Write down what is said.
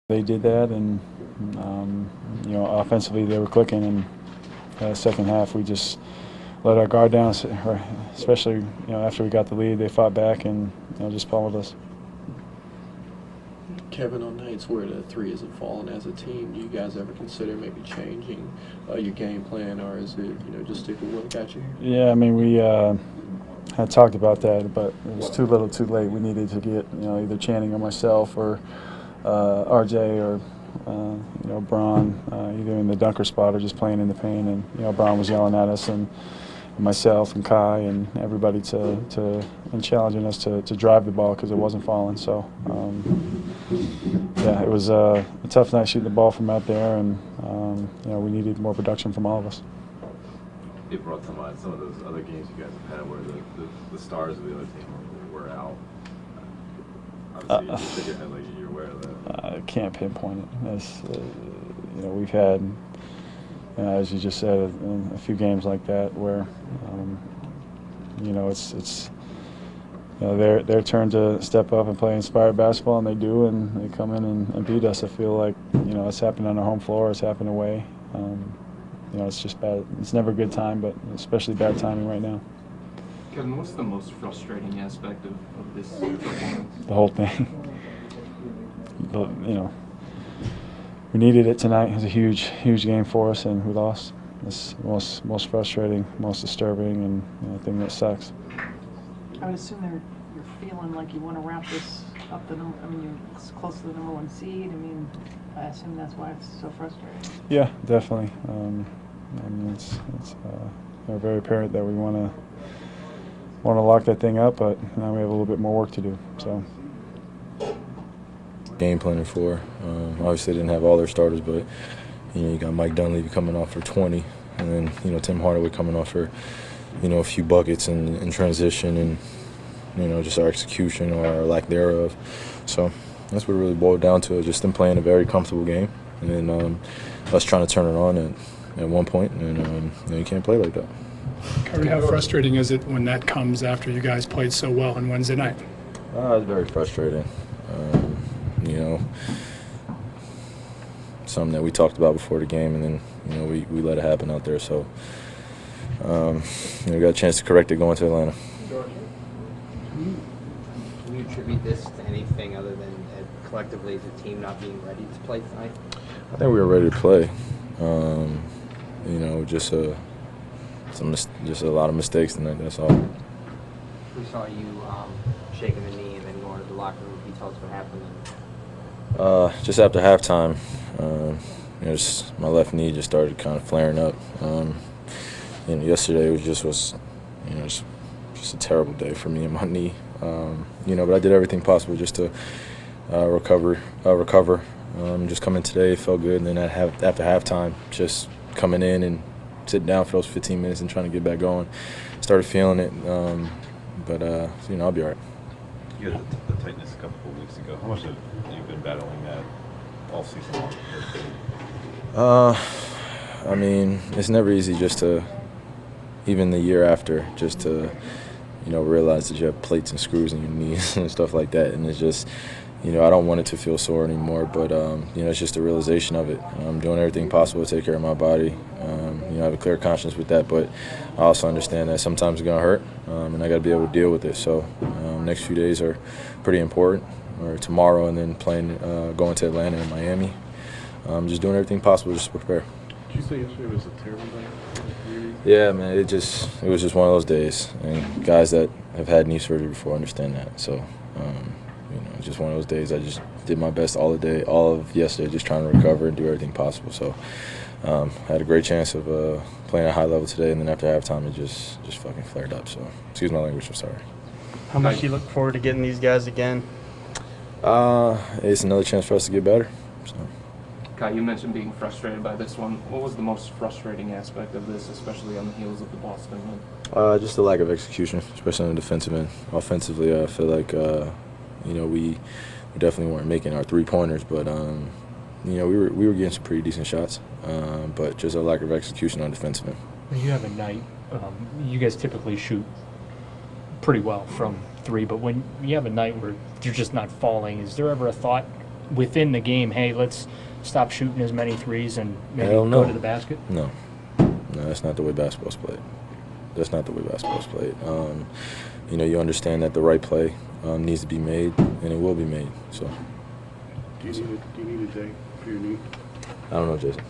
They did that, and offensively they were clicking. And second half, we just let our guard down, especially after we got the lead. They fought back and just pummeled us. Kevin, on nights where the three isn't falling as a team, do you guys ever consider maybe changing your game plan, or is it just stick with what got you here? Yeah, I mean we had talked about that, but it was too little, too late. We needed to get either Channing or myself or RJ or Braun, either in the dunker spot or just playing in the paint. And Braun was yelling at us, and myself and Kai and everybody and challenging us to drive the ball because it wasn't falling. So yeah, it was a tough night shooting the ball from out there, and we needed more production from all of us. It brought to mind some of those other games you guys have had where the stars of the other team were out. Obviously, you shook your head like you're aware of that. I can't pinpoint it. We've had, as you just said, a few games like that where, it's their turn to step up and play inspired basketball, and they do, and they come in and beat us. I feel like it's happened on our home floor, it's happened away. It's just bad. It's never a good time, but especially bad timing right now. Kevin, what's the most frustrating aspect of this performance? The whole thing. We needed it tonight. It was a huge game for us, and we lost. It's most frustrating, most disturbing, and the thing that sucks. I would assume you're feeling like you want to wrap this up. You're close to the number one seed. I assume that's why it's so frustrating. Yeah, definitely. It's very apparent that we want to lock that thing up, but now we have a little bit more work to do. So. Game planning for. Obviously, they didn't have all their starters, but you got Mike Dunleavy coming off for 20, and then Tim Hardaway coming off for a few buckets in transition, and just our execution or our lack thereof. So that's what it really boiled down to. Just them playing a very comfortable game, and then us trying to turn it on at one point, and you can't play like that. Kyrie, how frustrating is it when that comes after you guys played so well on Wednesday night? It's very frustrating. Something that we talked about before the game, and then we let it happen out there. So we got a chance to correct it going to Atlanta. Can you attribute this to anything other than collectively as a team not being ready to play tonight? I think we were ready to play. Just a lot of mistakes tonight. That's all. We saw you shaking the knee and then going to the locker room. Can you tell us what happened? Just after halftime, my left knee just started kind of flaring up. Yesterday was just a terrible day for me and my knee. But I did everything possible just to recover. Just coming today, it felt good, and then after halftime, just coming in and sitting down for those 15 minutes and trying to get back going, started feeling it. But I'll be all right. You had the tightness a couple of weeks ago. How much have you been battling that all season long? It's never easy just to, even the year after, just to, realize that you have plates and screws in your knees and stuff like that. And it's just, I don't want it to feel sore anymore, but, it's just a realization of it. I'm doing everything possible to take care of my body. I have a clear conscience with that, but I also understand that sometimes it's going to hurt, and I got to be able to deal with it. So next few days are pretty important, or tomorrow, and then going to Atlanta and Miami. Just doing everything possible just to prepare. Did you say yesterday was a terrible day? Yeah, man, it was just one of those days, and guys that have had knee surgery before understand that. So, it's just one of those days. I just did my best all of yesterday, just trying to recover and do everything possible. So, I had a great chance of playing at a high level today, and then after halftime, it just fucking flared up. So, excuse my language, I'm sorry. How much do you look forward to getting these guys again? It's another chance for us to get better. So. Kai, you mentioned being frustrated by this one. What was the most frustrating aspect of this, especially on the heels of the Boston win? Just the lack of execution, especially on the defensive end. Offensively, I feel like we definitely weren't making our three-pointers, but we were getting some pretty decent shots. But just a lack of execution on defensive end. When you have a night, you guys typically shoot pretty well from three, but when you have a night where you're just not falling, is there ever a thought within the game, hey, let's stop shooting as many threes and maybe Hell no. go to the basket? No, that's not the way basketball's played. That's not the way basketball's played. You know, you understand that the right play needs to be made, and it will be made. So. Do you need a day for your knee? I don't know, Jason.